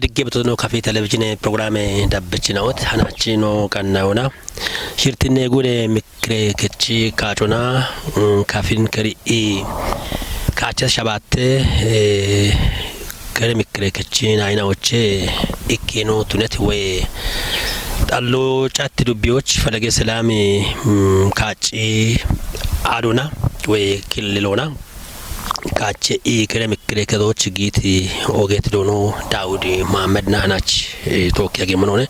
በድጌ በተኖ ካፌ ቴሌቪዥን ፕሮግራም ዳበችናውት ሐናቺኖ ቀናውና ሽርቲኔ ጉዴ ምክሬ ከቺ ካጮና ካፊን ከሪ ካቸ ሸባቴ ከሪ ምክሬ ከቺ ናይናዎቼ ኢኪኖ ቱነት ወይ ጣሎ ጫት ዱቢዎች ፈለገ ሰላም ካጪ አዶና ወይ ክልሎና ካቸ ከሪ ምክሬ ከዶች ጊት ኦጌት ዶኖ ዳውድ መሐመድ ናናች ቶክ ያገመኖነ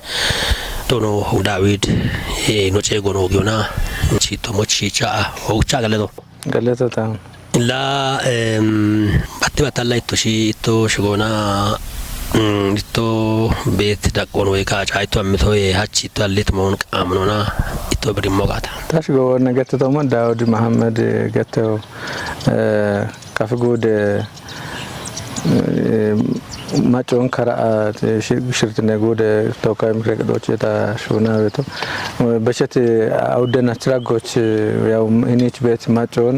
ዶኖ ዳዊድ ኖቼ ጎኖ ጊዮና ቺቶሞች ቺቻ ኦቻ ገለቶ ላ ባትባታላይ ቶሺ ቶ ሽጎና ቶ ቤት ዳቆን ወይ ካጫይቶ አምቶ የሃቺ ቷሌት መሆን ቃምኖና ቶ ብሪሞጋታ ታሽጎ ነገተቶማ ዳውድ መሐመድ ገተው ካፍጎድ ማጮን ከራ ሽርትነ ጎደ ተወካይ ምክር ቤቶች የታሹና ቤቱ በሸት አውደና ትራጎች ያው እኔች ቤት ማጮን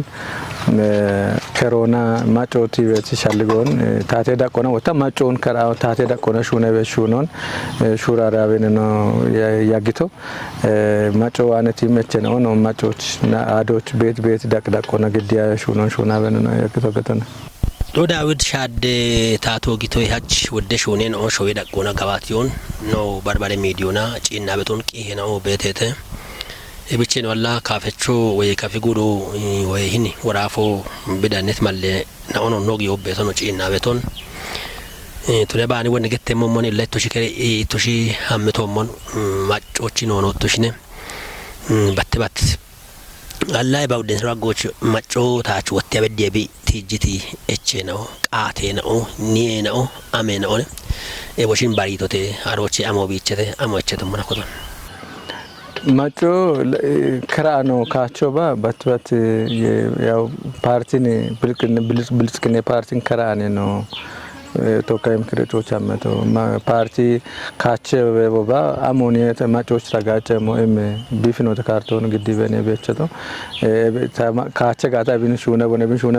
ከሮና ማጮቲ ቤት ሻልጎን ታቴ ዳቆና ወታ ማጮን ከራ ታቴ ዳቆና ሹነ ቤት ሹኖን ሹራራ በነኖ ያጊቶ ማጮ አነቲ መቸነው ነው ማጮች አዶች ቤት ዳቆና ግዲያ ሹኖን ሹና በነኖ ያጊቶ ገተና ዳዊድ ሻደ ታቶ ጊቶ ያች ወደ ሾኔን ኦ ሾይ ዳቆና ጋባቲዮን ነው ባርባሬ ሚዲዮና ጪና በቶን ቂሄ ነው በተተ እብቼን ወላ ካፈቾ ወይ ካፊጉዶ ወይ ሂኒ ወራፎ በዳነት ማለ ናኦኖ ኖጊዮ በቶን ጪና በቶን ቱለባኒ ወን ገተ ሞሞን ለቶሽ ከሪ ቶሺ አምቶሞን ማጮች ነው ነው ቶሽነ ባትባት አላይ ባውደን ራጎች ማጮ ታች ወጥ ያበደቢ ቲጂቲ እቼ ነው ቃቴ ነው ኒ ነው አሜ ነው ኤቦሽን ባሪቶቴ አሮቼ አሞቢቸተ አሞቸተ ማናኮቶ ማጮ ክራኖ ካቾባ ባትባት ያው ፓርቲን ብልጽግና ፓርቲን ክራኔ ነው ተወካይ ምክር ቤቶች አመቶ ፓርቲ ካቸ በቦባ አሞኒየት ማጮች ተጋጨሞ ቢፍኖ ተካርቶን ግዲ በኔ ቤቸቶ ካቸ ጋታ ቢንሹነ በኔ ቢንሹነ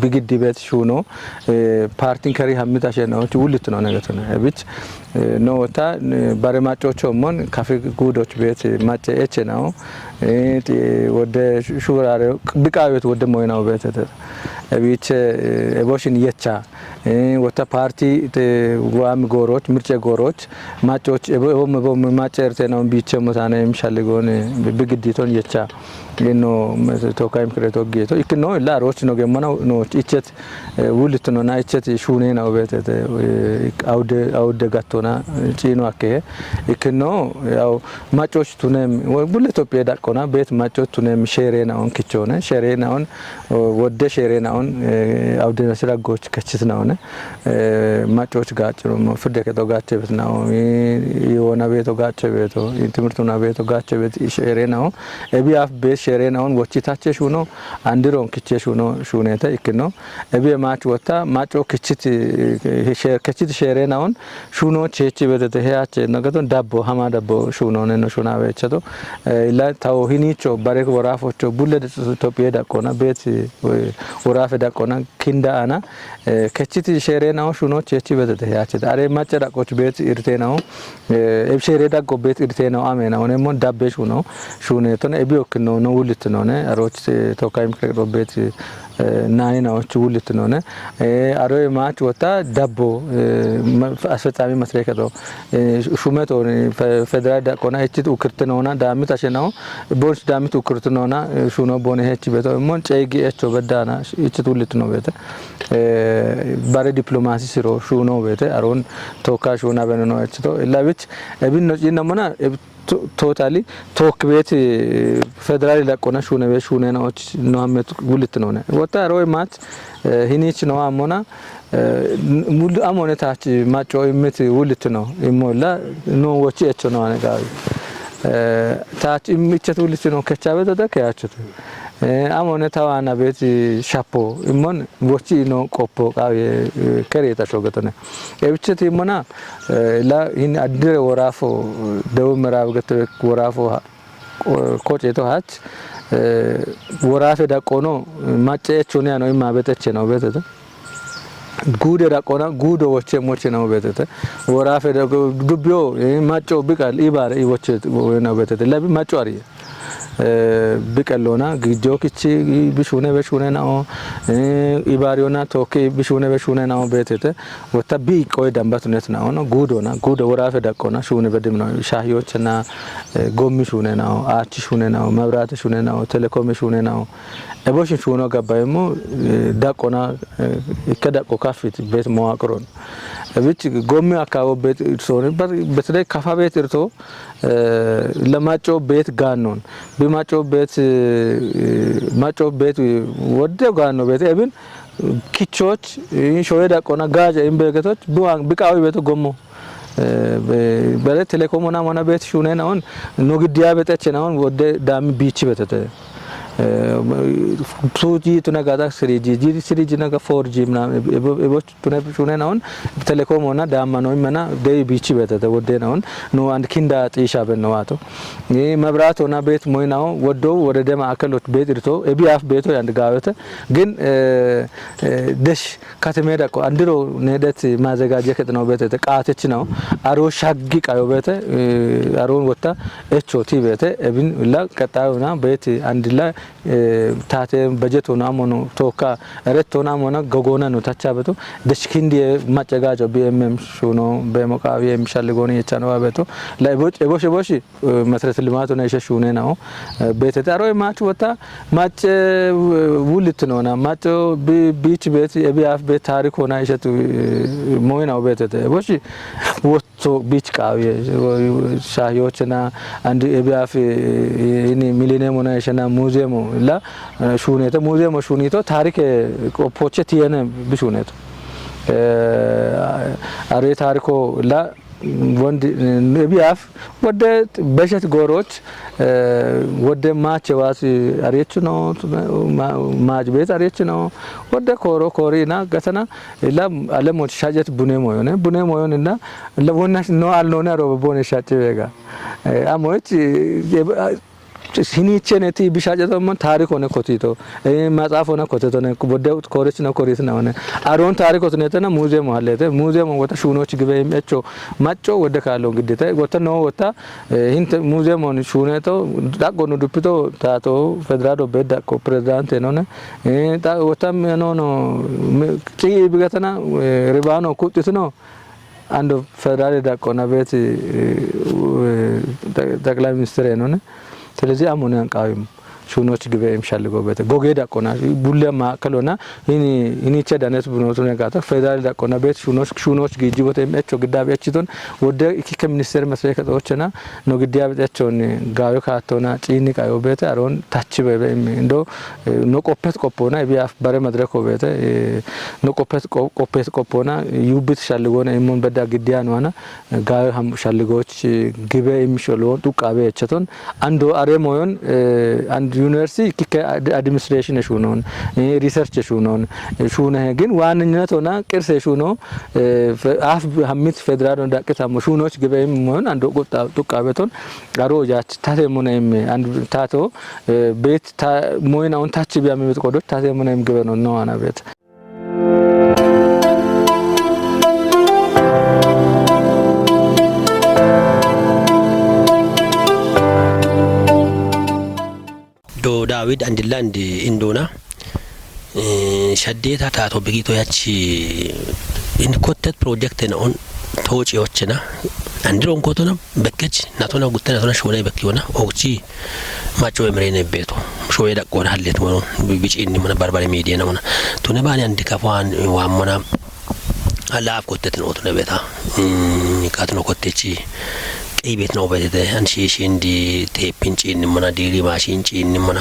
ቢግዲ ቤት ሹኖ ፓርቲን ከሪ ሀምታሸ ነው ውልት ነው ነገተ ነው እብች ኖታ ባረማጮች ሞን ካፌ ጉዶች ቤት ማጨ እቺ ነው ወደ ሹራሪ ብቃቤት ወደ ሞይናው ቤት እብች ኤቦሽን የቻ ወታ ፓርቲ ዋም ጎሮች ምርጫ ጎሮች ማጮች በቦም ማጨርተ ነው ቢቸ ሞታና የሚሻልጎን ብግዲቶን የቻ ገኖ ተወካይ ምክር ቤት ወጌቶ ኢክኖ ላሮች ነው ገመናው ነው ኢቸት ውልት ነውና ኢቸት ሹኔ ነው ቤት አውደ ጋቶና ጪኖ አከ ኢክኖ ያው ማጮች ቱነም ወቡለ ኢትዮጵያ ዳቆና ቤት ማጮች ቱነም ሼሬናውን ክቾነ ሼሬናውን ወደ ሼሬናውን አውደ መስራጎች ከችት ነውና ማጮች ጋጭ ነው ፍደ ከተጋጨ ቤት ነው የሆነ ቤት ጋጨ ቤት ትምርቱና ቤት ጋጨ ቤት ሼሬናው እቢአፍ ቤት ሼሬናውን ወቺታቸ ሹኖ አንድሮን ክቸ ሹኖ ሹኔታ ኢክኖ እቢ ማች ወታ ማጮ ክችት ሼሬናውን ሹኖ ቼቺ በተተ ያቸ ነገቶን ዳቦ ሀማ ዳቦ ሹኖ ነው ሹና ቤቸቶ ኢላ ታው ሂኒቾ ባሬክ ወራፎቾ ቡለድ ኢትዮጵያ ዳቆና ቤት ወራፍ ዳቆና ኪንዳአና ከችት ሼሬናው ሹኖ ቼቺ በተተ ያቸ አሬ ማጨ ዳቆች ቤት ኢርቴናው ኤብሼሬ ዳቆ ቤት ኢርቴናው አሜናው ነሞ ዳቤ ሹኖ ሹኔቶን ኤቢዮክ ነው ውልት ነው አሮች ተወካይ ምክር ቤት ናይናዎች ውልት ነው አሮ ማች ወታ ዳቦ አስፈጻሚ መስሪያ ሹመቶ ፌደራል ዳቆና እቺት ኡክርት ነውና ዳሚት አሸናው ቦርስ ዳሚት ኡክርት ነውና ሹኖ ቦነ ሄቺ ቤቶ ሞን ጨይጊ እቾ በዳና እቺት ውልት ነው ቤተ ባሬ ዲፕሎማሲ ሲሮ ሹኖ ቤተ አሮን ተወካይ ሹና በነኖ እቺቶ ኢላብች እብን ነው ጂናሞና ቶታሊ ቶክ ቤት ፌደራል ዳቆና ሹነ ቤት ሹነ ነዎች ነው አመት ውልት ነው ወታ ሮይ ማት ሂኒች ነው አሞና ሙሉ አሞነታች ማጮ እምት ውልት ነው ይሞላ ነው ወጪ እቾ ነው አነጋዊ ታች እምቸት ውልት ነው ከቻበተ ተከያችቱ አሞነታዋና ቤት ሻፖ እሞን ወጪ ነው ቆፖ ቃው ከሬታ ሾገተነ እብቸት ይሞና ላ ይን አድረ ወራፎ ደው ምዕራብ ገተ ወራፎ ኮጨቶ ሃች ወራፈ ዳቆኖ ማጨቾኒያ ነው ማበተቸ ነው በተተ ጉደ ዳቆና ጉዶ ወቸ ሞቸ ነው በተተ ወራፈ ዱብዮ ማጮ ቢቃል ኢባር ኢወቸ ነው በተተ ለቢ ማጮ አሪ ቢቀሎና ግጆክቺ ቢሹነ በሹነ ነው ኢባሪዮና ቶኬ ቢሹነ በሹነ ነው በተተ ወታ ቢቆይ ደምባትነት ነው ጉዶና ጉዶ ወራፈ ዳቆና ሹነ በደም ነው ሻሂዎችና ጎሚ ሹነ ነው አቺ ሹነ ነው መብራት ሹነ ነው ቴሌኮም ሹነ ነው እቦሽን ሹኖ ገባይሞ ዳቆና ይከዳቆ ካፊት ቤት መዋቅሮን እብጭ ጎሚ አካባቢ ቤት ሶሪ በተለይ ካፋ ቤት እርቶ ለማጮ ቤት ጋኖን በማጮ ቤት ወደ ጋኖ ቤት እብን ኪቾች ሾየ ዳቆና ጋጃ ኢምበገቶች ቢቃዊ ቤት ጎሞ በለ ቴሌኮምና ሆነ ቤት ሹነ ነው ኖግዲያ ቤተች ነው ወደ ዳሚ ቢቺ ቤተተ ቱጂ ቱነጋዳ ሲሪጂ ነጋ 4G ምና እቦች ቱነ ነው ቴሌኮም ሆነ ዳማ ነው መና ደይ ቢቺ በተተ ወደ ነው ነው አንድ ኪንዳ ጤሻ በነዋቶ ይሄ መብራት ሆነ ቤት ሞይናው ወዶ ወደ ደማ አከሎች ቤት እርቶ እቢአፍ ቤቶ ያንድ ጋበተ ግን ደሽ ከተሜዳ ቆ አንድሮ ነደት ማዘጋጀ ከተነው በተተ ቃተች ነው አሮ ሻጊ ቃዮ በተ አሮን ወጣ ኤችኦቲ በተ እብን ላ ቀጣውና ቤት አንድላ ታቴ በጀት ሆና ሞኖ ቶካ ረት ሆና ሞና ገጎና ነው ታቻበቶ ደሽኪንዲ ማጨጋጆ ቢኤምኤም ሹኖ በመቃዊ የሚሻልጎን የቻነው አበቶ ለቦች ቦሽ መስረት ልማት ነው የሸሹኔ ነው ቤተታሮ ማች ወጣ ማጭ ውልት ነውና ማጭ ቢች ቤት የቢአፍ ቤት ታሪክ ሆና ይሸቱ ሞይናው ቤተተ ቦሽ ወጥቶ ቢች ቃዊ ሻሂዎችና አንድ የቢአፍ እኔ ሚሊኒየም ሆና ይሸና ሙዚየም ላ ሹኔተ ሙዚየም ሹኒቶ ታሪክ ቆፖቸት የነ ቢሹኔቶ አሬ ታሪኮ ላ ወንድ ነቢያፍ ወደ በሸት ጎሮች ወደ ማቸዋስ አሬች ነው ማጅ ቤት አሬች ነው ወደ ኮሮ ኮሪና ገተና ላ አለሞች ሻጀት ቡኔ ሞዮንና ለወናሽ ነው አልኖና ሮቦኔ ሻጭ ቤጋ አሞች ሲኒቸነቲ ቢሻጀተም ታሪክ ሆነ ኮቲቶ ማጻፍ ሆነ ኮቲቶ ነው ወደ ኮሪች ነው ኮሪት ነው አሮን ታሪክ ሆነተና ሙዚየም አለተ ሙዚየም ወጣ ሹኖች ግበይም እቾ ማጮ ወደ ካለው ግዴታ ወጣ ነው ወጣ ሂንት ሙዚየም ሆነ ሹኔቶ ዳቆኑ ዱፕቶ ታቶ ፌደራል በዳቆ ፕሬዝዳንት ነው ታ ወጣም ነው ጪ ቢገተና ሪባኖ ኩጥት ነው አንድ ፌደራል ዳቆና ቤት ጠቅላይ ሚኒስትር ነው ስለዚህ አሞናን ቃዊም ሹኖች ግበይ የሚሻልገው በተ ጎጌ ዳቆና ቡለማ ከሎና እኒ ቸዳነት ብኖቱ ነጋታ ፌደራል ዳቆና ቤት ሹኖች ግጅቦት የሚያቸው ግዳቢያችቶን ወደ ኢኪከ ሚኒስቴር መስሪያ ከተዎችና ነው ግዳቢያቸውን ጋዮ ካቶና ጪኒ ቃዮ ቤት አሮን ታች በበም እንዶ ነው ቆፖና ቢአፍ ባረ መድረኮ ቤት ነው ቆፖና ዩብት ሻልጎና ኢሞን በዳ ግዲያ ነውና ጋዮ ሀም ሻልጎች ግበይ የሚሽሎን ዱቃቤ ያቸቶን አንዶ አሬሞዮን አንድ ዩኒቨርሲቲ ከአድሚኒስትሬሽን ሹኖን ሪሰርች ሹኖን ሹነ ግን ዋንነት ሆና ቅርስ ሹኖ አፍ ሀሚት ፌደራል እንዳቀታሙ ሹኖች ግበይም ሆነ አንድ ወጣ ጡቃበቶን አሮጃች ታተሙናይም አንድ ታቶ ቤት ሞይናውን ታች ቢያመት ቆዶች ታተሙናይም ግበ ነው አና ቤት ዳዊት አንድላንድ ኢንዶና ሸዴታ ታቶ በጊቶ ያቺ ኢንኮተት ፕሮጀክት ነው ተወጪዎችና አንድሮን ኮቶና በከች ናቶና ጉተና ቶና ሾላይ በኪዮና ኦክቺ ማጮ የምሬነ ቤቶ ሾይ ዳቆና ሀለት ነው ቢጪኒ ምን ባርባሪ ሚዲያ ነው ቶነ ባኒ አንድ ከፋን ዋሞና አላፍ ኮተት ነው ቶነ ቤታ ካትኖ ኮቴቺ ቀይ ቤት ነው በተ አንሺሽ እንዲ ቴፒንጪ እንመና ዲሪ ማሽንጪ እንመና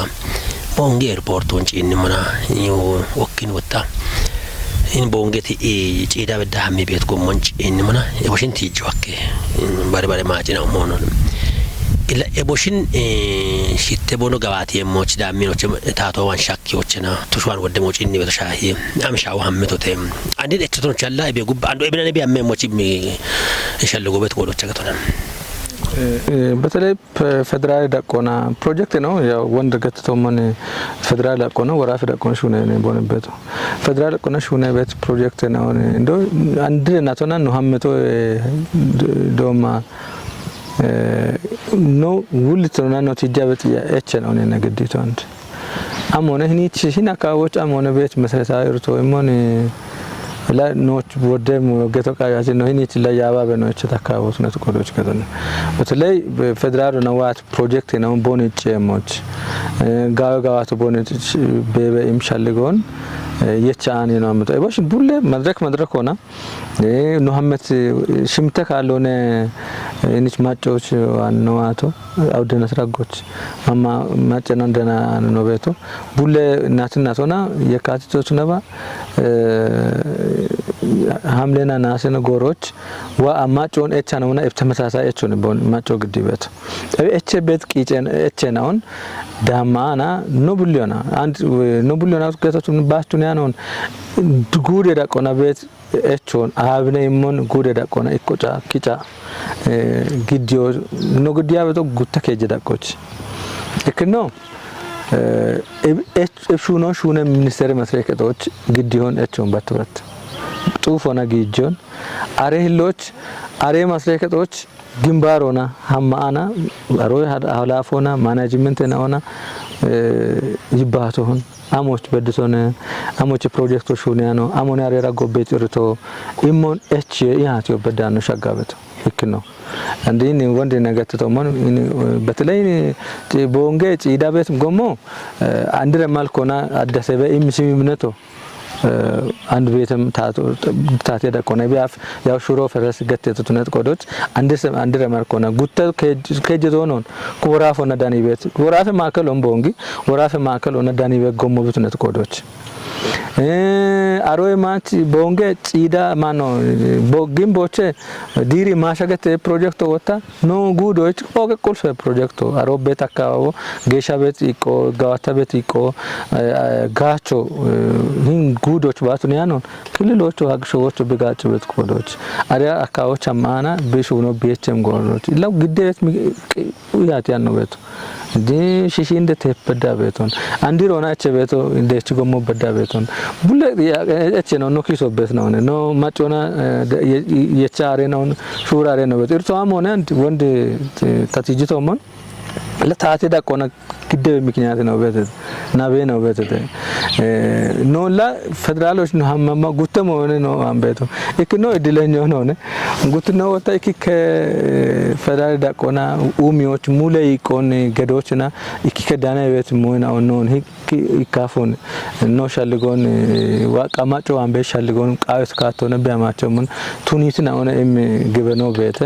ቦንጌ ኤርፖርቶን ጪ እንመና ወኪን ወጣ in bongeti ጪዳ በዳህሚ ቤት ጎሞንጭ እንመና የቦሽንቲ ጆአኬ ባርባሪ ማጭና ሞኖን ኢላ የቦሽን ሽቴ ቦኖ ጋባቲ የሞች ዳሚኖች ታቶ ዋን ሻኪዎችና ቱሽዋን ወደሞጭ እንኒ በተሻሂ አምሻው ሀምቶቴ አንዴ እችቶች አላ በጉባ አንዱ እብነ ነቢ አመሞች ይሸልጉበት ወዶች አገቶና በተለይ ፌደራል ዳቆና ፕሮጀክት ነው ያው ወንድ ገትቶመን ፌደራል ዳቆና ወራፍ ዳቆና ሹነ ነው ቦነበት ፌደራል ዳቆና ሹነ ቤት ፕሮጀክት ነው እንዶ አንድ ናቶና ነው ሀመቶ ዶማ no wulitona no tijabet ya echen one nagdito and amone hinichi hinakawoch amone bet mesreta irto imone la noch bodem geto kayaje no hinichi la yaba beno chitakawoch net kodoch kadon betlay federal no wat project no bonich emoch gaawat bonich bebe imshalgon የቻን ነው አመጣ ይባሽ ቡለ መድረክ ሆና ነው ሀመት ሽምተ ካልሆነ እንች ማጮች ዋናው አቶ አውደነ ስራጎች ማማ ማጨና እንደና ነው ቤቱ ቡለ እናትና ሆና የካቲቶች ነባ ሐምሌና ናሰነ ጎሮች ወአማጮን እቻ ነውና ተመሳሳይ እቾ ነው ማጮ ግዲበት እቼ ቤት ቂጨን እቼናውን ዳማና ኖብሊዮና አንድ ኖብሊዮና ገተቱን ባስቱን ያነውን ጉድ ዳቆና ቤት እቾን አብነ ይሞን ጉድ ዳቆና ኢቆጫ ቂጫ ግዲዮ ኖ ግዲያ ቤቶ ጉታ ከጀ ዳቆች እክኖ እፍሹኖ ሹነ ሚኒስተር መስረከቶች ግዲዮን እቾን ባትበት ጡፎና ግጆን አሬህሎች አሬ መስረከቶች ግንባሮና ሀማአና አሮይ ሀላፎና ማኔጅመንት ነውና ይባቶን አሞች በድሶነ አሞች ፕሮጀክቶች ሆነያ ነው አሞን ያሬራ ጎቤት ይርቶ ኢሞን ኤች ያቲዮ በዳኑ ሻጋበቶ ልክ ነው አንዲን ወንድ ነገተው ማን በተለይ ቦንጌ ጪዳበት ጎሞ አንድረ ማልኮና አደሰበ ኢምሲምነቶ አንድ ቤተም ታቴ ዳቆና ቢያፍ ያው ሹሮ ፈረስ ገተቱት ነት ቆዶች አንድ ረማርኮና ጉተ ከጀቶ ነው ወራፍ ሆነ ዳኒ ቤት ወራፍ ማከል ኦምቦንጊ ወራፍ ማከል ሆነ ዳኒ ቤት ጎሞ ቤት ነት ቆዶች አሮይ ማች ቦንጌ ጪዳ ማኖ ቦጊም ቦቼ ዲሪ ማሻገት ፕሮጀክት ወጣ ኖ ጉዶች ኦገ ቁልፍ ፕሮጀክት አሮ ቤት አካባቢ ጌሻ ቤት ኢቆ ጋዋታ ቤት ኢቆ ጋቾ ሂን ጉዶች ባቱን ያኖን ክልሎቹ አግሾዎች በጋጭ ቤት ቆዶች አሪያ አካባቢዎች አማና ቢሹ ነው ቢኤችኤም ጎኖች ይላው ግዴት ያት ያን ነው ቤቱ ዲ ሽሺ እንደ ተበዳ ቤቱን አንዲሮና እቸ ቤቱ እንደች ጎሞ በዳ ቤቱን ቡለ እቸ ነው ነው ኪሶ ቤት ነው ነው ማጮና የቻሬ ነው ሹራሬ ነው ቤቱ እርቷም ሆነ ወንድ ታቲጅቶማን ለታቴ ዳቆና ግዴ ምክንያት ነው ቤት ናቤ ነው ቤት ኖላ ፌደራሎች ነው ሀማማ ጉተም ሆነ ነው አንቤቱ እክኖ እድለኛው ነው ጉት ነው ወጣ እኪ ከፌደራል ዳቆና ኡሚዎች ሙለ ይቆን ገዶችና እኪ ከዳና ቤት ሞና ነው ይካፉን ነው ሻልጎን ዋቃማጮ አንቤ ሻልጎን ቃውስ ካቶነ ቢያማቸው ምን ቱኒትና ሆነ ግበኖ ቤት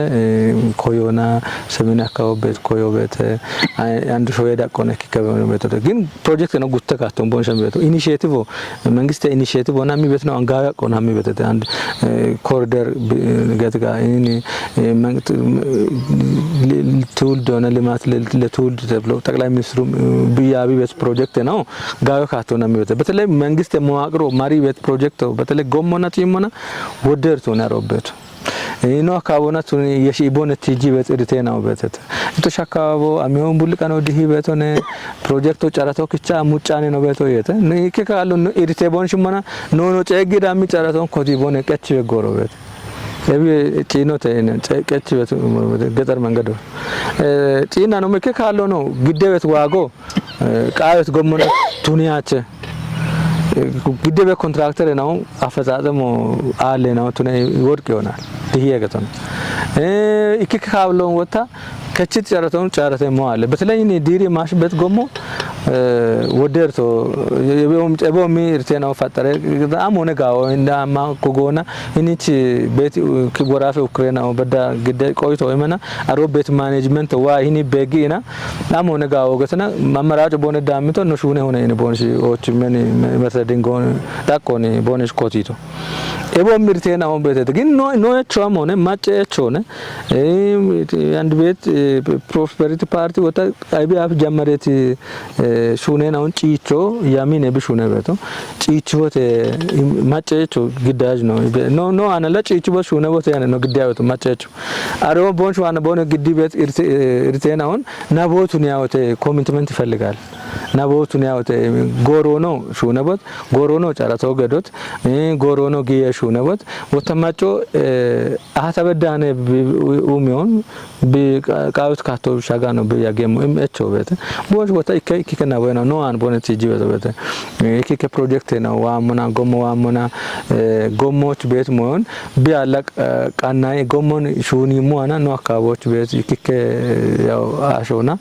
ኮዮና ሰሜን አካባቢ ቤት ኮዮ ቤት አንድ ሾይ ዳቆና ከበነ ቤት ግን ፕሮጀክት ነው ጉተ ካቶን ቦንሸን ቤት ኢኒሺዬቲቭ መንግስት ኢኒሺዬቲቭ ሆና የሚቤት ነው አንጋያ ቆና የሚቤት አንድ ኮሪደር ገትጋ እኔ መንግስት ትውልድ ሆነ ልማት ለትውልድ ተብሎ ጠቅላይ ሚኒስትሩ ቢያቢ ቤት ፕሮጀክት ነው ጋዮ ካቶና የሚቤት በተለይ መንግስት መዋቅሮ ማሪ ቤት ፕሮጀክት በተለይ ጎሞና ቲሞና ወደርቶ ነው ያሮበት ኢኖ አካቦናት የሺቦነ ቲጂ ቤት እድቴናው ቤት ተሻካቦ አሚሆን ቡልቀኖ ዲሂ ቤቶነ ፕሮጀክቶ ጨራቶ ክቻ ሙጫኔ ነው ቤቶ የተ ንይከ ካሉ እድቴ ቦንሽማና ኖኖ ጨግዳ ሚ ጨራቶን ኮቲ ቦነ ቀች ጎሮ ቤት ለቢ ጪኖ ተነ ቀች ቤት ገጠር መንገዶ ጪና ነው መከ ካሉ ነው ግዴ ቤት ዋጎ ቃየት ጎሞነ ቱኒያቸ ግዴ ቤት ኮንትራክተር ነው አፈጻጸሙ አለ ነው ቱኔ ወርቅ ይሆናል ይሄ ገተን እኪ ካብሎን ወጣ ከቺት ጨረተውን ጨረተ ሞአለ በተለይ ዲሪ ማሽበት ጎሞ ወደርቶ የቦም ጨቦም ይርቴናው ፈጠረ በጣም ሆነ ጋው እንዳማ ኮጎና እኒች ቤት ከጎራፈ ኡክሬናው በዳ ግደ ቆይቶ ወይመና አሮ ቤት ማኔጅመንት ዋ ይኒ በጊና በጣም ሆነ ጋው ገተና ማመራጭ ቦነ ዳምቶ ነው ሹነ ሆነ እኔ ቦንሽ ኦች ምን መሰደንጎን ዳቆኒ ቦንሽ ኮቲቶ ኤቦም ይርቴናው ቤት ግን ኖ ኖ ቻም ሆነ ማጨ ቾነ አንድ ቤት ፕሮስፐሪቲ ፓርቲ ወጣ አይቢ አፍ ጀመሬት ሹኔን አሁን ጪቾ ያሚን ቢሹነ በቶ ጪቾት ማጨቾ ግዳጅ ነው ኖ አናላ ጪቾ ሹነ ቦት ያነ ነው ግዳጅ ነው ማጨቾ አሮ ቦንሽ ዋና ቦነ ግዲ ቤት ኢርቴና አሁን ናቦቱን ያወተ ኮሚትመንት ይፈልጋል ናቦቱን ያወተ ጎሮ ነው ሹነ ቦት ጎሮ ነው ጫራቶ ገዶት ጎሮ ነው ጊየ ሹነ ቦት ወተማጮ አታበዳነ ኡሚዮን ቢቃውት ካቶ ሻጋ ነው በያገሙ እምኤቾ ቤት ቦንሽ ቦታ ይከና ወይና ኖ አን ቦነት ይጂበ ቤት ይከ ፕሮጀክት ነው ዋሙና ጎሞ ዋሙና ጎሞች ቤት ሞን ቢያለቅ ቃናይ ጎሞን ሹኒ ሞና ነው አካባቢዎች ቤት ይከ ያው አሾና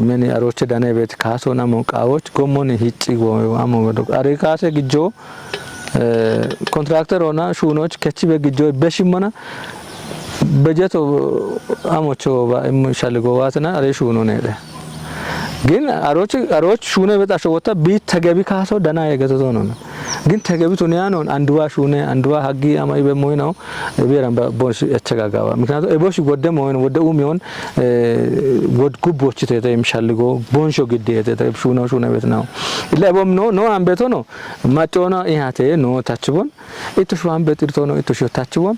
ምን አሮች ዳና ቤት ካሶና ሞቃዎች ጎሞን ሂጪ አሞ ወዶ አሪካሰ ግጆ ኮንትራክተር ሆና ሹኖች ከቺ በግጆ በሽሞና በጀቶ አሞቾ ባይምሻልጎዋትና አሬ ሹኖ ነለ ግን አሮች ሹኔ በጣሽ ወጣ ቢት ተገቢ ካሶ ደና የገዘቶ ነው ግን ተገቢ ቱኒያ ነው አንዱዋ ሹኔ አንዱዋ ሀጊ አማይ በሞይ ነው ቤራን ቦንሽ ያቸጋጋባ ምክንያቱም ኤቦሽ ወደ ሞን ወደ ኡሚዮን ወድ ጉቦች ተተ የሚሻልጎ ቦንሾ ግዴ ተተ ሹኔ ቤት ነው ለቦም ነው አንበቶ ነው ማጮና ይሃቴ ነው ታችቦን ኢቱሽዋን በጥርቶ ነው ኢቱሽ ታችቦን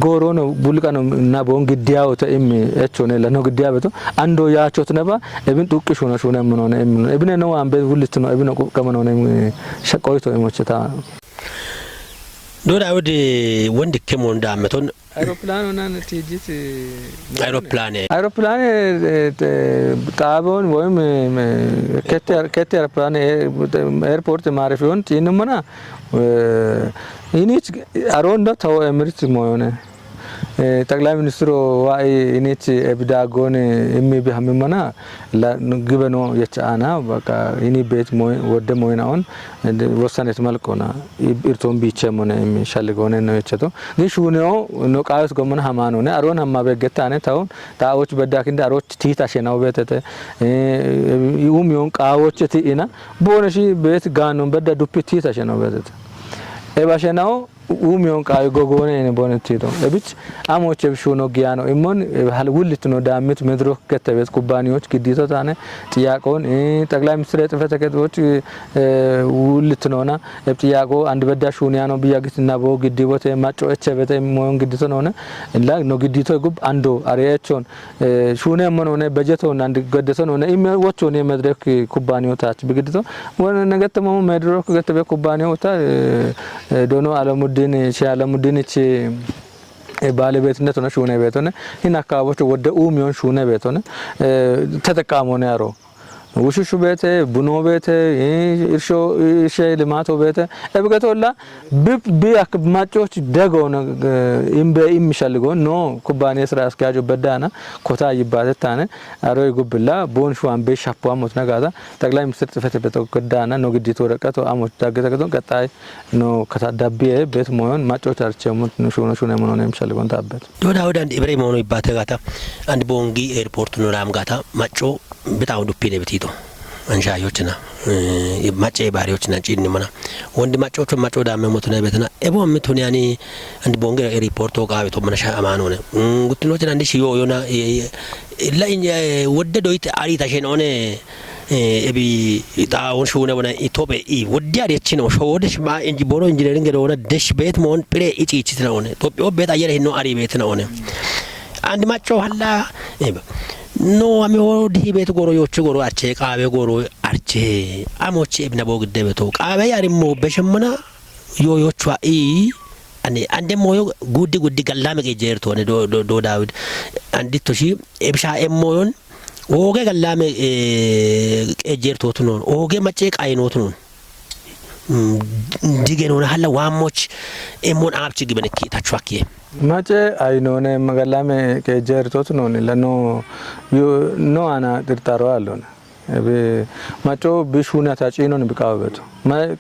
ጎሮ ነው ቡልቃ ነው እና ቦን ግዲያው ተእም እቾኔ ለነው ግዲያ በቶ አንዶ ያቾት ነባ እብን ጡቅሽ ሆነ ምን ሆነ እብነ ነው አንበ ሁልት ነው እብነ ቆቀመ ነው ሸቆይቶ እሞችታ ዶዳ ወዲ ወንድ ከሞንዳ አመቶን አይሮፕላን ሆና ነቲጂት አይሮፕላን ጣቦን ወይም ከተ አይሮፕላን ኤርፖርት ማረፊውን ቲንመና ኢኒች አሮንዳ ታው ኤምሪት ሞዮነ ጠቅላይ ሚኒስትሩ ዋይ ኢኒች ኤብዳጎን እሚ ቢሃምመና ለግበኖ የቻና በቃ ኢኒ ቤት ሞይ ወደ ሞይናውን ወሰነት መልኮና ኢርቶን ቢቸሞነ የሚሻልጎነ ነው የቸቶ ግሹኔው ነው ቃውስ ጎመን ሃማኖነ አሮን ሃማ በገታነ ታውን ታዎች በዳክንዳ አሮች ቲታሸናው ቤተተ ይኡሚዮን ቃዎች ቲኢና ቦነሺ ቤት ጋኖን በዳ ዱፕ ቲታሸናው ቤተተ ኤባሸናው ኡሚዮን ቃይ ጎጎኔ ነው ቦነቲቶ እብጭ አሞች ብሹኖ ጊያኖ ኢሞን ባህል ውልት ነው ዳምት መድሮክ ከተበት ኩባንያዎች ግዲቶ ታነ ጥያቆን ጠቅላይ ሚኒስትር ጽፈተ ከተዎች ውልት ነውና ጥያቆ አንድ በዳሽ ኡኒያ ነው ቢያግትና ቦ ግዲቦት ማጮ እቸበተ ሞን ግዲቶ ነውና እንላ ነው ግዲቶ ጉብ አንዶ አሪያቾን ሹኔ ምን ሆነ በጀቶን አንድ ገደቶ ነውና ኢም ወቾን የመድረክ ኩባንያዎች ብግዲቶ ወነ ነገተሞ መድሮክ ከተበ ኩባንያዎች ዶኖ አለሙ ዲን ሻለሙዲንች ባለቤትነት ነው ሹኔ ቤት ሆነ እና አካባቢዎች ወደ ኡሚዮን ሹኔ ቤት ሆነ ተጠቃሞ ነው ያሮ ውሽሹ ቤት ቡኖ ቤት ኢርሾ ልማቶ ቤት እብገቶላ ቢያክ ማጮች ደጎነ ኢምበ ኢምሻልጎ ኖ ኩባንያ ስራ አስኪያጁ በዳና ኮታ ይባታነ አሮይ ጉብላ ቦንሹ አንበ ሻፖ አሞት ነጋታ ጠቅላይ ሚኒስትር ጽፈት ቤት ኮዳና ነው ግዲቶ ወረቀቶ አሞት ዳገተከቶ ቀጣይ ነው ከታዳቢ ቤት ሞዮን ማጮች አርቸሙት ነው ሹነ ምን ነው የሚሻልጎን ታበት ዶዳ ወዳ አንድ ኢብራሂም ሆኖ ይባተጋታ አንድ ቦንጊ ኤርፖርት ነው ራምጋታ ማጮ በታው ዱፒ ለብቲቶ አንሻዮችና ማጨ ባሪዎችና ጪንመና ወንድ ማጮቹ ማጮ ዳመሞት ነው ቤትና ኤቦ ምቱን ያኒ አንድ ቦንገ ሪፖርቶ ቃዊቶ መነሻ አማን ሆነ ጉትኖችን አንድ ሲዮ ዮና ለኝ ወደዶይት አሪ ታሸነone ኤቢ ጣውን ሹነ ወና ኢትዮጵያ ወዲያ ደች ነው ሾወደሽ ማ እንጂ ቦሮ ኢንጂነሪንግ ደሆነ ደሽ ቤት ሞን ፕሬ ኢጪቺ ነው ኢትዮጵያ ቤት አየር ነው አሪ ቤት ነው አንድ ማጮ ሀላ ኖ አሚወዲ ቤት ጎሮዮቹ ጎሮ አርቼ ቃቤ ጎሮ አርቼ አሞቼ ኢብነ ቦግደ ቤቶ ቃቤ ያሪሞ በሸመና ዮዮቹ አኒ አንደሞ ጉዲ ገላመ ገጀርቶ ዶ ዳውድ አንዲቶሺ ኤብሻ ኤሞዮን ኦጌ ገላመ ገጀርቶቱ ነው ኦጌ ማጨ ቃይኖቱ ነው ዲገኖና ሀላ ዋሞች ኤሞን አብቺ ግበነኪ ታቹአኪ ማጨ አይኖነ መገላሜ ከጀርቶት ነው ለኖ ኖ አና ጥርጣሮ አለነ እበ ማጮ ቢሹና ታጪኖን ቢቃወበቱ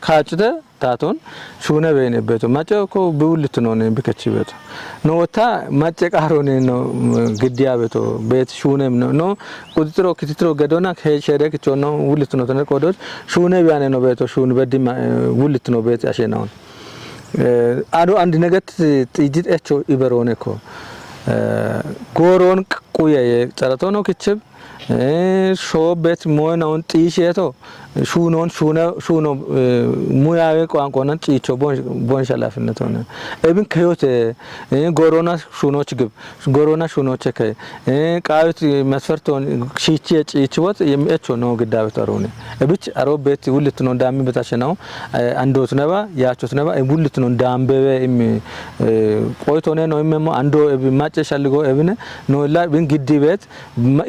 ካጭተ ታቶን ሹነ በኔበቱ ማጨ ኮ ቢውልት ነው ቢከቺበቱ ኖታ ማጨ ቃሮኔ ነው ግዲያ በቶ ቤት ሹነም ነው ቁጥጥሮ ክትትሮ ገዶና ከሸደክ ቾ ነው ውልት ነው ተነቆዶች ሹነ ቢያኔ ነው በቶ ሹን በዲ ውልት ነው ቤት ያሸናው አዶ አንድ ነገት ጥይት እቾ ይበሮኔኮ ጎሮን ቁየ ጸረቶ ነው ክችብ ሾበት ሞናውን ጢሼቶ ሹኖ ሙያዊ ቋንቋና ጢቾ ቦንሻላፍነት ሆነ እብን ከዮት ጎሮና ሹኖች ግብ ጎሮና ሹኖች ከ ቃዩት መስፈርቶን ሺቺ ጪችወት የሚእቾ ነው ግዳብ ተሮነ እብች አሮበት ሁለት ነው ዳሚ በታሸናው አንዶት ነባ ያቾት ነባ ሁለት ነው ዳምበበ ቆይቶነ ነው የሚሞ አንዶ ማጨሻልጎ እብነ ነው ላ ብን ግዲበት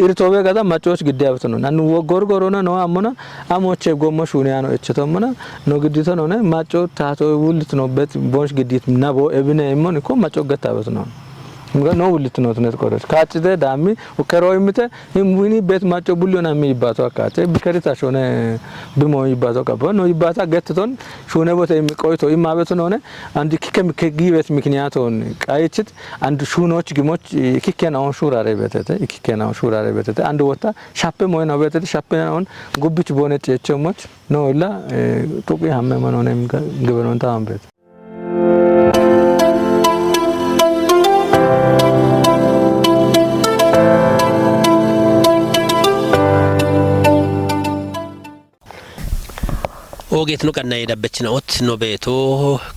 ኢርቶበ ጋዳ ማጮች ግዳብት ነው አን ጎርጎሮና ነው አሞና አሞቼ ጎሞ ሹኒያ ነው እቸቶምና ነው ግዲቶ ነው ማጮ ታቶ ውልት ነው በት ቦንሽ ግዲት ናቦ እብነ እሞን እኮ ማጮ ገታበት ነው ነው ውልት ነው ተነት ቆሮች ካጭደ ዳሚ ወከሮይምተ ህምዊኒ በት ማጮ ቡሊዮና የሚባቶ አካተ ቢከሪታ ሾነ ብሞ ይባቶ ቀበ ነው ይባታ ገትቶን ሾነ ቦታ የሚቆይቶ ይማበቱ ነው አንድ ኪከም ከጊበት ምክንያቱን ቃይችት አንድ ሹኖች ግሞች ኪከናው ሹራሬ በተተ ኪከናው ሹራሬ በተተ አንድ ወጣ ሻፕ ሞይና በተተ ሻፕናውን ጉብች ቦነጭ የቸሞች ነውላ ጡቂ ሀመመ ነው ግበኖን ታምበት ኦጌት ነው ቀና የዳበችና ኦት ነው ቤቶ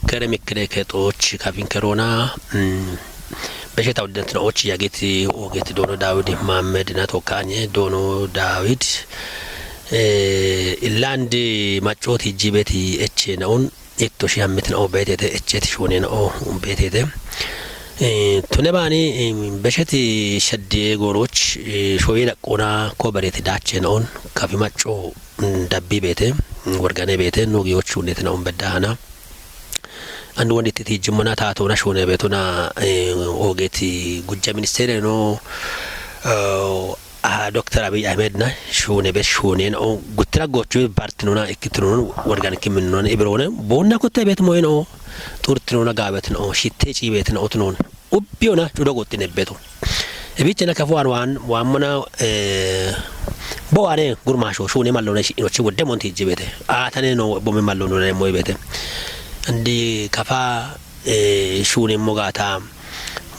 ከረሚክለ ከጦች ካፊን ከሮና በሸታው ደንት ነው ኦች ያጌት ኦጌት ዶኖ ዳዊድ መሐመድ ና ተወካኘ ዶኖ ዳዊድ ኢላንድ ማጮት ጂቤቲ እቺ ነውን እቶሽ ያምት ነው ቤቴ እቺት ሾኔ ነው ቤቴ ቱነባኒ በሸቲ ሸዲ ጎሮች ሾይ ለቆና ኮበሬት ዳቸ ነውን ካፊ ማጮ ዳቢ ቤቴ ወርጋኔ ቤቴ ኖጊዎቹ እንዴት ነው በዳና አንድ ወንዲት ትጅሙና ታቶና ሾነ ቤቱና ኦጌቲ ጉጃ ሚኒስቴር ነው ዶክተር አብይ አህመድ ና ሾነ ቤት ሾነ ነው ጉትራጎቹ ፓርቲኖና እክትኖን ወርጋን ኪምኖን ኢብሮነ ቦና ኮተ ቤት ሞይ ነው ጡርትኖና ጋበት ነው ሽቴጪ ቤት ነው ኦትኖን ኡቢዮና ጩዶ ጎጥነ ቤቱ እቢቸና ከፏን ዋምና ቦአኔ ጉርማሾ ሾኔ ማለው ነሽ ኢኖች ወደ ሞንቲ ጅቤቴ አታኔ ነው ቦሜ ማለው ነው ሞይ ቤቴ እንዲ ከፋ ሾኔ ሞጋታ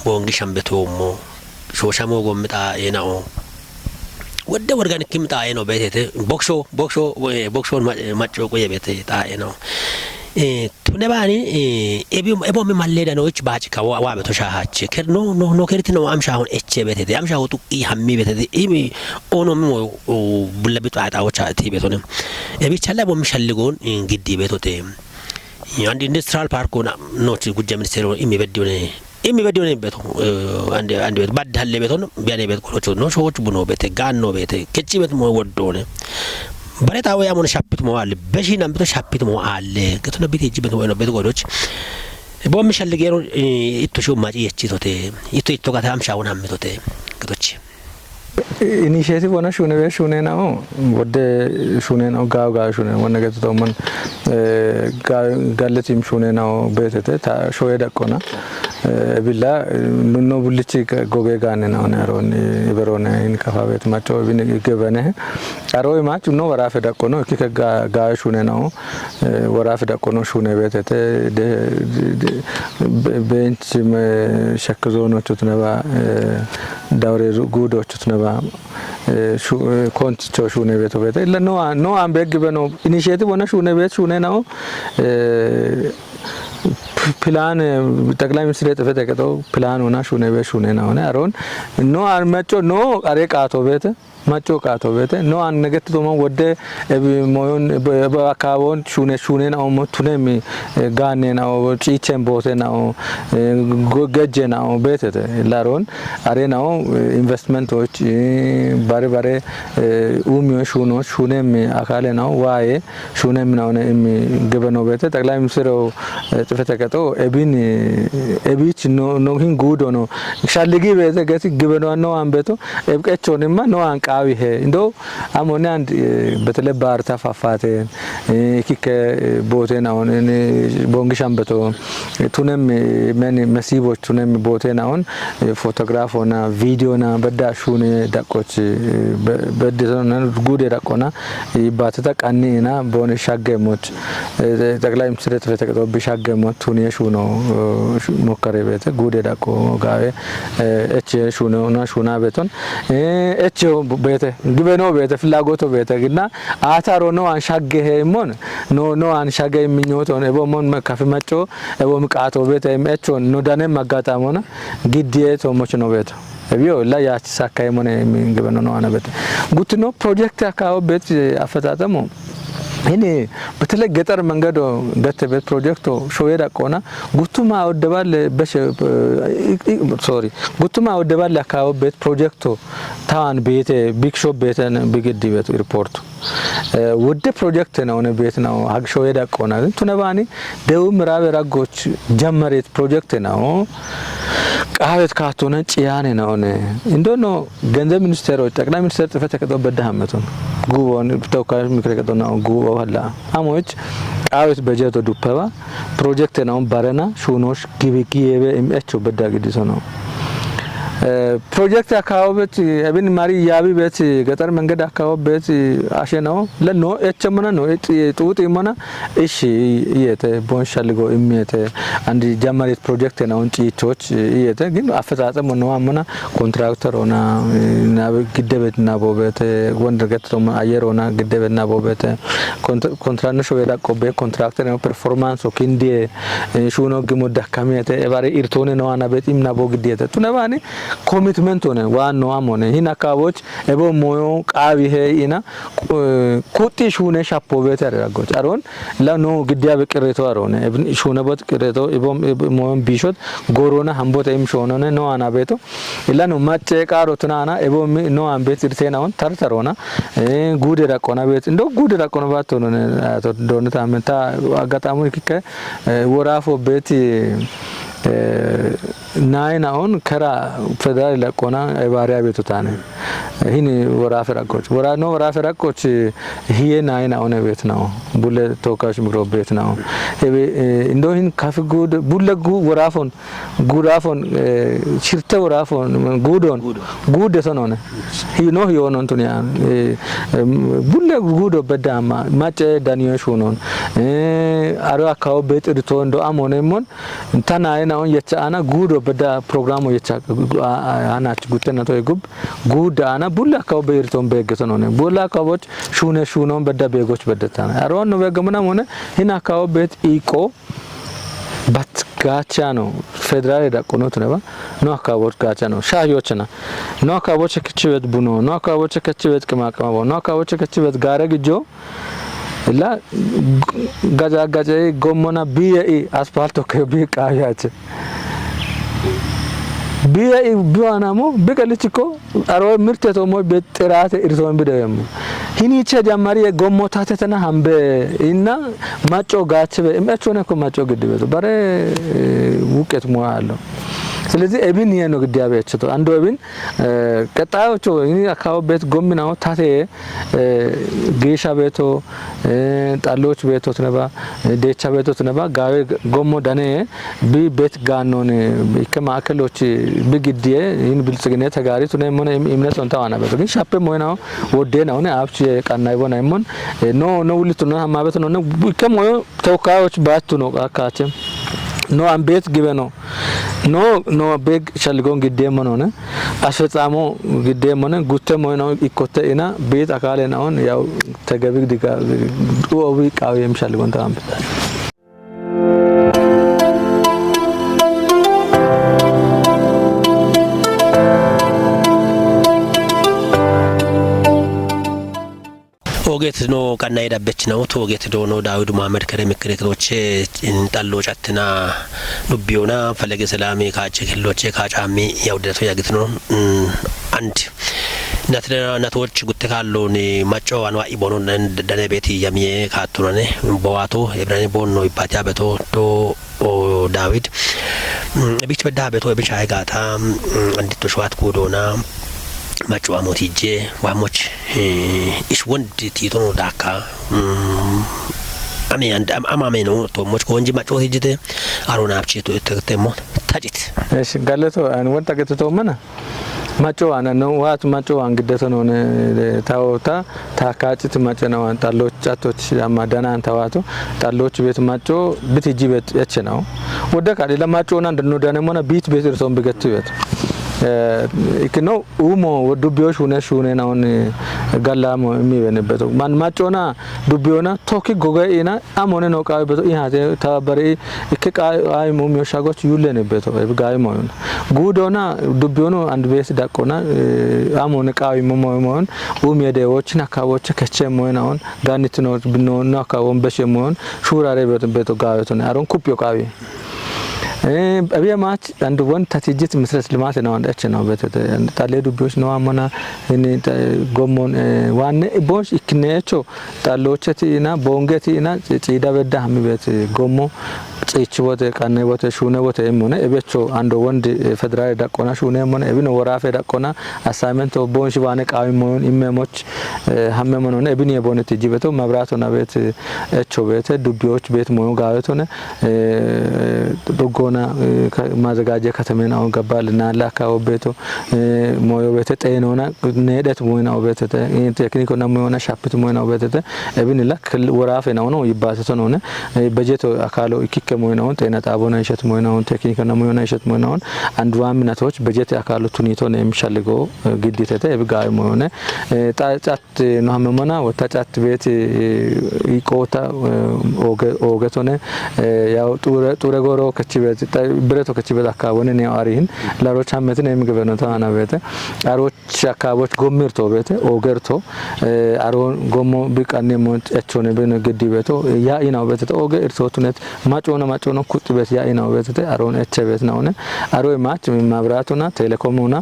ቦንጊ ሸምበቶሞ ሾሻሞ ጎምጣ የናኦ ወደ ወርጋኒክ ምጣ የነው ቤቴ ቦክሾ ማጮ ቆየ ቤቴ ጣ የነው ቱነባኒ ኤቦም ማለዳ ነውች ባጭ ከዋ በተሻሃች ከርኖ ኖ ከሪት ነው አምሻውን እቼ ቤቴ አምሻው ጡቂ ሐሚ ቤቴ ኢሚ ኦኖም ቡለብጥ አጣዎች አቲ ቤቶነ እቢቻላ ቦምሸልጎን ግዲ ቤቶቴ አንድ ኢንዱስትሪያል ፓርክ ኖች ጉጃ ሚኒስቴር ኢሚበዲዮኔ ቤቶ አንድ ቤት ባዳለ ቤቶ ነው ቢያኔ ቤት ቆሎቹ ነው ሾዎች ቡኖ ቤቴ ጋኖ ቤቴ ከጪ ቤት ሞ ወዶነ በረታው ያሞን ሻፒት ሞ አለ በሺና ቤቶ ሻፒት ሞ አለ ከቶነ ቤት እጅ ቤት ነው ቤት ቆሎች ቦምሸልገሩ ኢቶሹ ማጪ የቺቶቴ ኢቶ ጋታ አምሻውን አምቶቴ ከቶች ኢኒሺዬቲቭ ሆነ ሹኔ ነው ወደ ሹኔ ነው ጋው ሹኔ ወነ ገተው ምን ጋለቲም ሹኔ ነው ቤቴ ሾዬ ደቆና ቢላ ኑኖ ቡልቺ ጎጌ ጋነ ነው ነሮን ይበሮነ ኢን ከፋቤት ማቸው ቢን ገበነ አሮይ ማች ኖ ወራፈ ደቆኖ ከጋ ጋው ሹኔ ነው ወራፈ ደቆኖ ሹኔ ቤቴ ቤንች ሸክዞኖቹ ተነባ ዳውሬ ጉዶቹ ተነባ ኮንትቾ ሹኔ ቤቶ ቤቴ ለኖ አንበግ በኖ ኢኒሺዬቲቭ ሆነ ሹኔ ቤት ሹኔ ነው ፕላን ጠቅላይ ሚኒስትር የተፈተከተው ፕላን ሆና ሹኔ ቤት ሹኔ ነው አሮን ኖ አርመጮ ኖ አሬቃቶ ቤት ማጮ ቃቶ ቤት ኖ አንገት ቶሞ ወደ ሞዮን በአካባቢውን ሹኔ ነው ሞቱኔም ጋኔ ነው ጪቼን ቦቴ ነው ገጀ ነው ቤት ላሮን አሬናው ኢንቨስትመንቶች ባሬ ኡሚዮ ሹኔም አካለ ነው ዋዬ ሹኔም ነው ገበኖ ቤት ጠቅላይ ሚኒስትሩ ተፈተከተው ኤቢች ኖሂን ጉዶ ነው ሻልጊ ቤት ገቲ ገበኖ ነው አንበቶ ኤብቀቾንማ ነው አንቃ አዊሄ እንዶ አሞኔ አንድ በተለይ ባርታ ፋፋቴ ኢኪከ ቦቴና ሆነ ቦንግሻም በቶ ቱነም ምን መሲቦች ቱነም ቦቴና ሆነ ፎቶግራፍ ሆነ ቪዲዮና በዳሹን ዳቆች በደተና ጉዴ ዳቆና ይባተታ ቀኒና ቦነ ሻገሞች ጠቅላይ ሚኒስትር ተፈተቀው ቢሻገሙ ሞቱኒ ሹኖ ሞከረ ቤት ጉዴ ዳቆ ጋዌ እቺ ሹኖ እና ሹና ቤቶን እቺ ቤት ግበኖ ቤት ፍላጎቶ ቤት ግና አታሮ ነው አንሻገሄ ሞን ኖ አንሻገ የሚኞቶ ነው ቦሞን መካፍ መጮ ቦምቃቶ ቤት እቺን ኖ ዳኔ ማጋጣሞና ግዲዬ ቶሞች ነው ቤት እቢዮ ላያች ሳካይ ሞነ ግበኖ ነው አናበት ጉትኖ ፕሮጀክት አካው ቤት አፈታተሞ እኔ በተለይ ገጠር መንገዶ ገተበት ፕሮጀክቶ ሾየዳ ቆና ጉቱማ ወደባል በሽ ሶሪ ጉቱማ ወደባል አካው ቤት ፕሮጀክቶ ታን ቤት ቢግ ሾፕ ቤተን ቢግዲ ቤት ሪፖርት ወደ ፕሮጀክት ነው ቤት ነው አግ ሾየዳ ቆና ግን ቱነባኒ ደው ምራብ ራጎች ጀመሬት ፕሮጀክት ነው ቃበት ካቶነ ጭያኔ ነው እንደሆነ ገንዘብ ሚኒስቴሮች ጠቅላይ ሚኒስቴር ጽፈት ተከተበት ዳህመቱን ጉቦን ተወካዮች ምክር ከተና ጉቦ ኋላ አሞች ቃበት በጀቶ ዱፐባ ፕሮጀክት ነው ባረና ሹኖሽ ግብቂ የበ እምኤቸው በዳግዲሶ ነው ፕሮጀክት አካውበት አብን ማሪ ያቢ ቤት ገጠር መንገድ አካውበት አሸናው ለኖ እቸመና ነው ጡጥ ይመና እሺ የተ ቦንሻልጎ እሚየተ አንዲ ጀማሪት ፕሮጀክት ነው እንጪቾች የተ ግን አፈጻጸም ነው አመና ኮንትራክተር ሆና ናብ ግደበትና ቦበት ወንደር ገጥቶ አየሮና ግደበና ቦበት ኮንትራክተር ሾ የዳቆበ ኮንትራክተር ነው ፐርፎርማንስ ኦኪንዲ ሹኖ ግሞ ዳካሚያተ ኤባሬ ኢርቶኔ ነው አና በቲምና ቦግዲየተ ቱነባኒ ኮሚትመንት ሆነ ዋናው አሞነ ሂና ካቦች እቦ ሞዮ ቃቢሄ ኢና ኩቲ ሹነ ሻፖ ቤት ያደረገው አሮን ለኖ ግዲያ በቅሬቶ አሮነ እብን ሹነበት ቅሬቶ እቦ ሞዮን ቢሾት ጎሮና ሀምቦታይም ሾነነ ነው አና ቤቶ ለኖ ማጨ ቃሮትናና እቦ ነው አን ቤት irtenaውን ተርተሮና ጉድ ራቆና ቤት እንዶ ጉድ ራቆና ባቶነ አቶ ዶንታ መታ አጋጣሙ ይከ ወራፎ ቤት ናይን አሁን ከራ ፌደራል ለቆና ባሪያ ቤቱታነ ይሄን ወራፈራቆች ወራፈራቆች ይሄ ናይን አሁን ቤት ነው ቡለ ተወካዮች ምክሮ ቤት ነው እንደሆን ካፍ ጉድ ቡለጉ ወራፎን ጉራፎን ሽርተ ወራፎን ጉዶን ጉድ ሰነነ ሂኖ ሂዮን እንቱኒያ ቡለ ጉዶ በዳማ ማጨ ዳኒዮሽ ሆኖን አሮ አካው ቤት ድቶ እንዶ አሞነሞን ታናይና አሁን የቻና ጉዶ በዳ ፕሮግራሙ የቻ አናች ጉተናቶ ይጉብ ጉዳ አና ቡላ ካው በይርቶን በገተ ነው ቡላ ካቦች ሹኖን በዳ ቤጎች በደታና አሮን ነው በገመና ሆነ ሂና ካው ቤት ኢቆ ባት ጋቻ ነው ፌደራል ዳቆኖት ነው ነው ካቦች ጋቻ ነው ሻዮችና ነው ካቦች ከችበት ቡኖ ነው ካቦች ከችበት ከማቀማው ነው ካቦች ከችበት ጋረግጆ ላ ጋጃ ጎሞና ቢኤ አስፋልቶ ከቢ ቃያች ቢኤ ቢዋናሞ በቀልችኮ አሮ ምርተቶ ሞ በጥራት እርሶን ቢደም ሂኒቸ ጀማሪ ጎሞታተና ሀምበ እና ማጮ ጋች በእምአቾነ ኮ ማጮ ግድበቱ ባረ ውቀት ሞአለው ስለዚህ እብን የኖ ግዲያበችቶ አንዶ እብን ቀጣዮቹ እኒ አካው ቤት ጎምናው ታቴ ጌሻ ቤቶ ጣሎች ቤቶ ተነባ ዴቻ ቤቶ ተነባ ጋዌ ጎሞ ዳኔ ቢ ቤት ጋኖን ከማከሎች በግዲየ ይን ብልጽግና ተጋሪ ቱነ ሞነ እምነት ወንታዋና ቤቶ ግን ሻፔ ሞይናው ወዴናው ነው አብች ቀናይ ቦና ይሞን ኖ ውልቱ ነው ማበት ነው ከሞዮ ተወካዮች ባቱ ነው አካቸም ኖ አንቤት ግበኖ ኖ ቤግ ሸልጎን ግዴም ሆነ አስፈጻሞ ግዴም ሆነ ጉተም ሆነ ኢኮተኢና ቤት አካለን አሁን ያው ተገቢግ ዲጋ ኦዊ ቃው የምሸልጎን ታምጣ ቶጌት ነው ቀናይ ዳበች ነው ቶጌት ዶኖ ዳዊድ መሐመድ ከረ ምክሬቶች እንጣሎ ጫትና ዱቢዮና ፈለገ ሰላሜ ካቸ ክሎቼ ካጫሚ ያውደቶ ያግት ነው አንድ ናቶች ጉተካሎኒ ማጫዋን ዋይ ቦኖ ደነ ቤት የሚየ ካቱነኔ በዋቶ የብራኒ ቦኖ ይባቲያ በቶ ዶ ዳዊድ ቢች በዳ በቶ ብቻይ ጋታ እንድቶ ሸዋት ጎዶና ማጫዋ ሞቲጄ ዋሞች ኢሽ ወንድ ቲቶኖ ዳካ አሜ አንድ አማሜ ነው ቶሞች ኮንጂ ማጫዋ ሂጅተ አሮና አብቺቶ ተተሞ ታጭት እሺ ጋለቶ አን ወንታ ገተቶ መና ማጫዋ ነው ዋት ማጫዋ እንግደተ ነው ታውታ ታካጭት ማጨናው አንጣሎች ጫቶች አማዳናን ተዋቶ ጣሎች ቤት ማጮ ብትጂ ቤት ያቸናው ወደ ካለ ለማጮና እንደነዳነ ሞና ቢት ቤት እርሶም በገቱ ቤት ኢክኖ ኡሞ ዱቢዮሽ ሆነ ናውን ጋላሞ የሚበነበት ማን ማጮና ዱቢዮና ቶኪ ጎጋኢና አሞነ ነው ቃይ በቶ ይሃቴ ተባበሪ ኢከቃይ ሞሚዮ ሻጎች ይውለነበት በጋይ ሞን ጉዶና ዱቢዮኑ አንድ ቤት ዳቆና አሞነ ቃይ ሞሞን ኡሜዴዎችና ካቦች ከቸ ሞናውን ጋኒት ነው ብኖና ካቦን በሸሞን ሹራሬ በቶ ጋዮቶና አሮን ኩፕዮ ቃይ አብያ ማች አንድ ወን ታቲጅት መስረት ልማት ነው አንዳች ነው በተተ ታለ ዱቢዮች ነው አሞና እኔ ጎሞን ዋነ ቦሽ ኢክኔቾ ታሎቸቲና ቦንገቲና ጪዳ በዳ ህምበት ጎሞ ጪች ወተ ቀነ ወተ ሹነ ወተ እሞነ እበቾ አንዶ ወንድ ፌደራል ዳቆና ሹነ እሞነ እብነ ወራፈ ዳቆና አሳይመንት ቦንሽ ባነ ቃዊ ሞን ኢሜሞች ሀመመን ሆነ እብነ የቦነት ጂበቶ መብራቶና ቤት እቾ ቤት ዱቢዮች ቤት ሞን ጋዮቶነ ዶጎና ማዘጋጀ ከተመናው ገባልና ላካው ቤቶ ሞዮ ቤት ጤኖና ነደት ሞይናው ቤት ቴክኒኮና ሞዮና ሻፕት ሞይናው ቤት እብነ ለክ ወራፈ ነው ይባሰቶ ነው በጀቶ አካሎ ኢኪከ ሞይናው ጤና ጣቦና ይሸት ሞይናው ቴክኒኮና ሞዮና ይሸት ሞይናው አንድ ዋምናቶች በጀት አካሎ ቱኒቶ ነው የሚሻልገው ግዲተተ እብጋይ ሞዮነ ጣጫት ነው ሀመመና ወታጫት ቤት ይቆታ ኦገቶነ ያው ጡረ ጎሮ ከቺበት ብረቶ ከቺበት አካባቢ ነው አሪን ላሮች አመትን የሚገበነው ታና ቤተ አሮች አካባቢዎች ጎምርቶ ቤተ ኦገርቶ አሮን ጎሞ ቢቃኔ ሞንት እቾነ በነ ግዲ ቤቶ ያ ኢናው ቤተ ኦገ እርሶቱነት ማጮና ኩጥ ቤት ያ ኢናው ቤተ አሮን እቸ ቤት ነውነ አሮ ማች ማብራቱና ቴሌኮሙና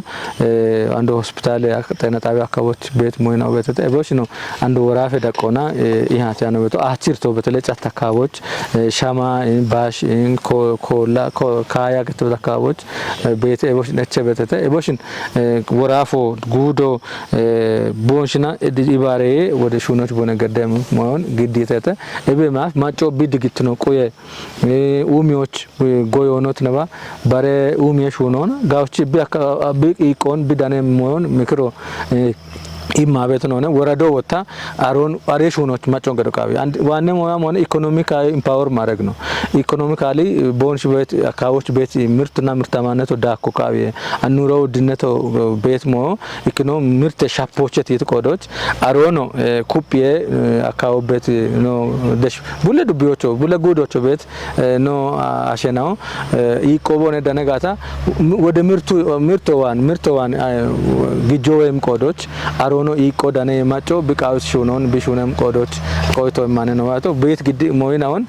አንዱ ሆስፒታል ጤና ጣቢያ አካባቢዎች ቤት ሞይናው ቤተ እቦሽ ነው አንዱ ወራፈ ዳቆና ይሃት ያ ነው ቤቶ አቺርቶ በተለይ ጫት አካባቢዎች ሻማ ባሽ ኮላ ካያ ከተው አካባቢዎች ቤት እቦሽ ነቸ ቤተ እቦሽን ወራፎ ጉዶ ቦንሽና ኢባሬ ወደ ሹኖች በነገደም ሞን ግዲተተ እበማ ማጮ ቢድግት ነው ቆየ ኡሚዎች ጎዮኖት ነባ ባሬ ኡሚሽ ሆኖና ጋውቺ ቢቆን ቢዳነ ሞን ምክሮ ኢማቤት ነው ወረዶ ወጣ አሮን አሬሽ ሆኖች ማጮን ገደቃዊ አንድ ዋነ ሞያ ሆነ ኢኮኖሚካሊ ኢምፓወር ማድረግ ነው ኢኮኖሚካሊ ቦንሽ ቤት አካባቢዎች ቤት ምርትና ምርታማነቱ ዳኮ ካቢ አኑሮ ውድነቱ ቤት ሞ ኢኮኖሚ ምርት ሻፖቸት የተቆዶች አሮኖ ኩፒዬ አካባቢ ቤት ነው ደሽ ቡለ ዱቢዮቾ ቡለ ጉዶቾ ቤት ነው አሸናው ኢቆቦነ ደነጋታ ወደ ምርቶዋን ግጆወም ቆዶች አሮኖ ኢቆዳኔ ማጮ ቢቃውስ ሹኖን ቢሹነም ቆዶች ቆይቶ ማነ ነው አቶ ቤት ግዲ ሞይናውን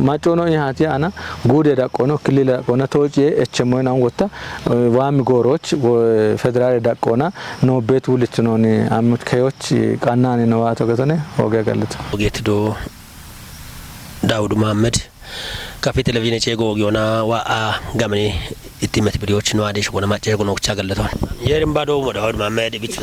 ማጮ ነው ይሃቲ አና ጉደ ዳቆኖ ክሊለ ቆና ተውጪ እቸ ሞይናውን ወጣ ዋሚ ጎሮች ፌደራል ዳቆና ነው ቤት ውልት ነው አምት ከዮች ቃናኔ ነው አቶ ገተነ ወገገለት ወጌትዶ ዳውድ መሐመድ ካፌ ቴሌቪዥን ጨጎ ወጊዮና ዋአ ጋመኔ ኢቲመት ቪዲዮዎች ነው አዴሽ ጎና ማጨ ጎና ወቻ ገለቷል የርምባዶ ዳውድ መሐመድ ቢት